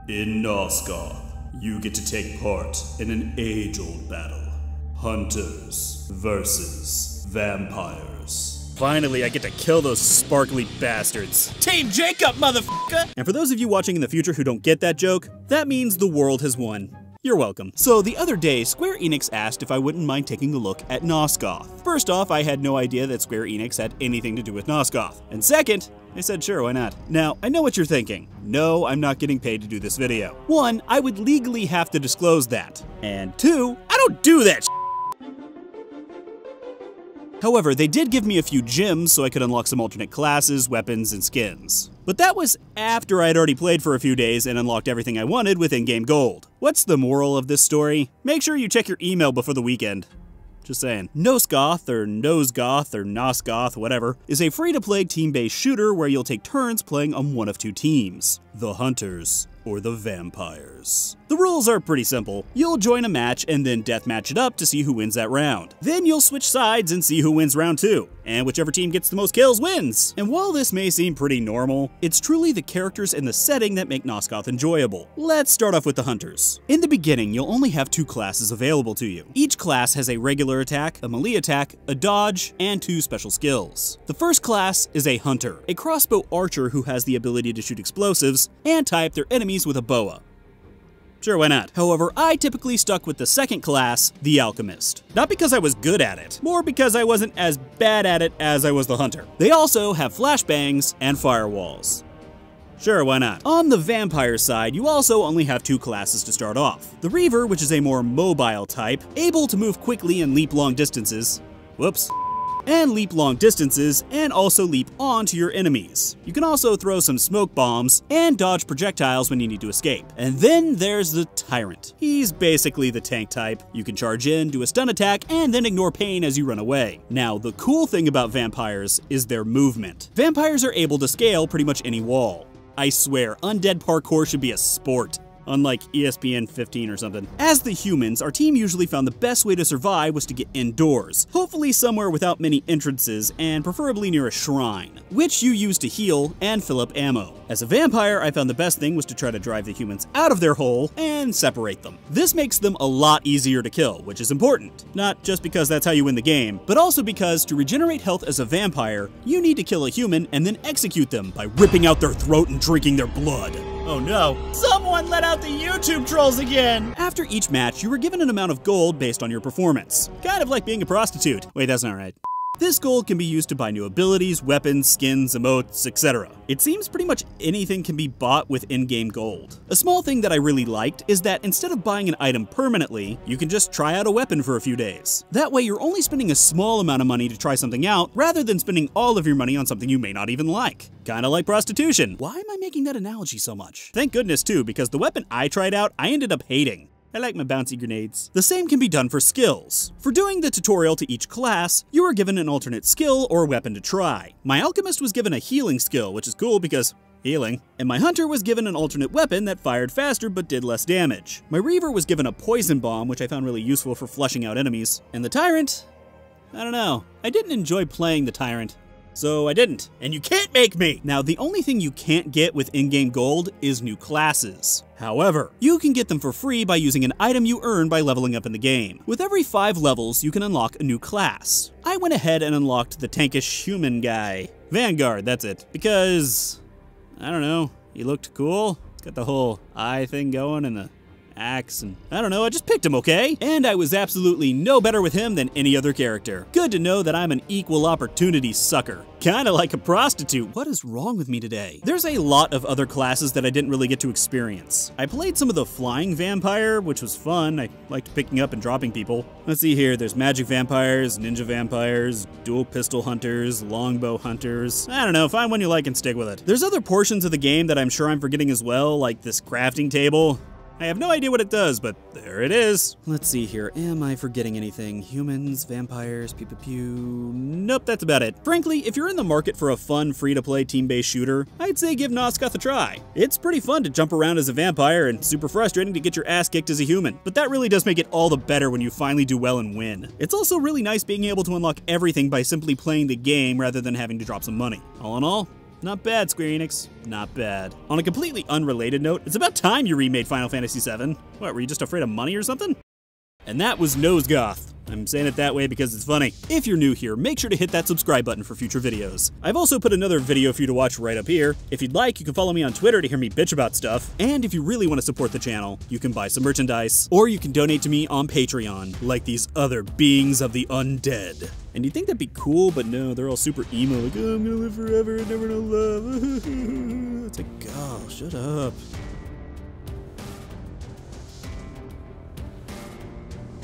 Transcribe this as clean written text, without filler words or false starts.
In Nosgoth, you get to take part in an age-old battle. Hunters versus vampires. Finally, I get to kill those sparkly bastards. Team Jacob, motherfucker! And for those of you watching in the future who don't get that joke, that means the world has won. You're welcome. So the other day, Square Enix asked if I wouldn't mind taking a look at Nosgoth. First off, I had no idea that Square Enix had anything to do with Nosgoth. And second, I said sure, why not? Now, I know what you're thinking. No, I'm not getting paid to do this video. One, I would legally have to disclose that. And two, I don't do that shit. However, they did give me a few gems so I could unlock some alternate classes, weapons, and skins. But that was after I'd already played for a few days and unlocked everything I wanted with in-game gold. What's the moral of this story? Make sure you check your email before the weekend. Just saying. Nosgoth, or Nosgoth, or Nosgoth, whatever, is a free-to-play team-based shooter where you'll take turns playing on one of two teams. The Hunters, or the Vampires. The rules are pretty simple. You'll join a match and then deathmatch it up to see who wins that round. Then you'll switch sides and see who wins round 2. And whichever team gets the most kills wins. And while this may seem pretty normal, it's truly the characters and the setting that make Nosgoth enjoyable. Let's start off with the Hunters. In the beginning, you'll only have 2 classes available to you. Each class has a regular attack, a melee attack, a dodge, and 2 special skills. The first class is a Hunter, a crossbow archer who has the ability to shoot explosives and tie up their enemies with a boa. Sure, why not? However, I typically stuck with the second class, the Alchemist. Not because I was good at it, more because I wasn't as bad at it as I was the Hunter. They also have flashbangs and firewalls. Sure, why not? On the Vampire side, you also only have 2 classes to start off. The Reaver, which is a more mobile type, able to move quickly and leap long distances. Whoops. And leap long distances, and also leap onto your enemies. You can also throw some smoke bombs, and dodge projectiles when you need to escape. And then there's the Tyrant. He's basically the tank type. You can charge in, do a stun attack, and then ignore pain as you run away. Now, the cool thing about vampires is their movement. Vampires are able to scale pretty much any wall. I swear, undead parkour should be a sport. Unlike ESPN 15 or something. As the humans, our team usually found the best way to survive was to get indoors, hopefully somewhere without many entrances and preferably near a shrine, which you use to heal and fill up ammo. As a vampire, I found the best thing was to try to drive the humans out of their hole and separate them. This makes them a lot easier to kill, which is important. Not just because that's how you win the game, but also because to regenerate health as a vampire, you need to kill a human and then execute them by ripping out their throat and drinking their blood. Oh no, someone let out the YouTube trolls again! After each match, you were given an amount of gold based on your performance. Kind of like being a prostitute. Wait, that's not right. This gold can be used to buy new abilities, weapons, skins, emotes, etc. It seems pretty much anything can be bought with in-game gold. A small thing that I really liked is that instead of buying an item permanently, you can just try out a weapon for a few days. That way you're only spending a small amount of money to try something out, rather than spending all of your money on something you may not even like. Kinda like prostitution. Why am I making that analogy so much? Thank goodness too, because the weapon I tried out, I ended up hating. I like my bouncy grenades. The same can be done for skills. For doing the tutorial to each class, you are given an alternate skill or weapon to try. My Alchemist was given a healing skill, which is cool because healing. And my Hunter was given an alternate weapon that fired faster but did less damage. My Reaver was given a poison bomb, which I found really useful for flushing out enemies. And the Tyrant? I don't know. I didn't enjoy playing the Tyrant. So I didn't. And you can't make me! Now, the only thing you can't get with in-game gold is new classes. However, you can get them for free by using an item you earn by leveling up in the game. With every 5 levels, you can unlock a new class. I went ahead and unlocked the tankish human guy. Vanguard, that's it. Because, I don't know, he looked cool. It's got the whole eye thing going and the axe, and I don't know, I just picked him, okay? And I was absolutely no better with him than any other character. Good to know that I'm an equal opportunity sucker. Kinda like a prostitute. What is wrong with me today? There's a lot of other classes that I didn't really get to experience. I played some of the flying vampire, which was fun. I liked picking up and dropping people. Let's see here, there's magic vampires, ninja vampires, dual pistol hunters, longbow hunters. I don't know, find one you like and stick with it. There's other portions of the game that I'm sure I'm forgetting as well, like this crafting table. I have no idea what it does, but there it is. Let's see here, am I forgetting anything? Humans, vampires, pew pew pew. Nope, that's about it. Frankly, if you're in the market for a fun, free-to-play, team-based shooter, I'd say give Nosgoth a try. It's pretty fun to jump around as a vampire and super frustrating to get your ass kicked as a human, but that really does make it all the better when you finally do well and win. It's also really nice being able to unlock everything by simply playing the game rather than having to drop some money. All in all, Not bad, Square Enix. Not bad. On a completely unrelated note, it's about time you remade Final Fantasy VII. What, were you just afraid of money or something? And that was Nosgoth. I'm saying it that way because it's funny. If you're new here, make sure to hit that subscribe button for future videos. I've also put another video for you to watch right up here. If you'd like, you can follow me on Twitter to hear me bitch about stuff. And if you really want to support the channel, you can buy some merchandise, or you can donate to me on Patreon, like these other beings of the undead. And you'd think that'd be cool, but no, they're all super emo, like, oh, I'm gonna live forever and never know love. It's like, oh, shut up.